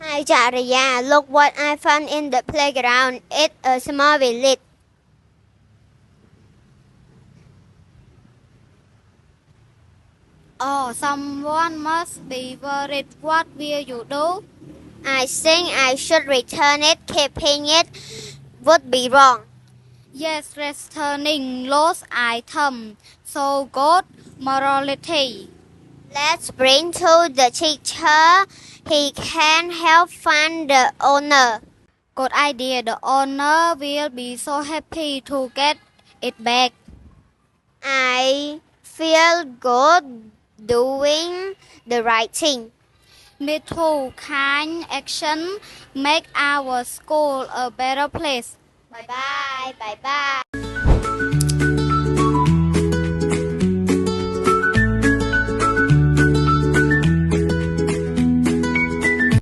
Hi Jariya, look what I found in the playground. It's a small village. Oh, someone must be worried. What will you do? I think I should return it. Keeping it would be wrong. Yes, returning lost item. So good morality. Let's bring to the teacher. He can help find the owner. Good idea. The owner will be so happy to get it back. I feel good doing the right thing. Me too. Kind action make our school a better place. Bye bye. Bye bye.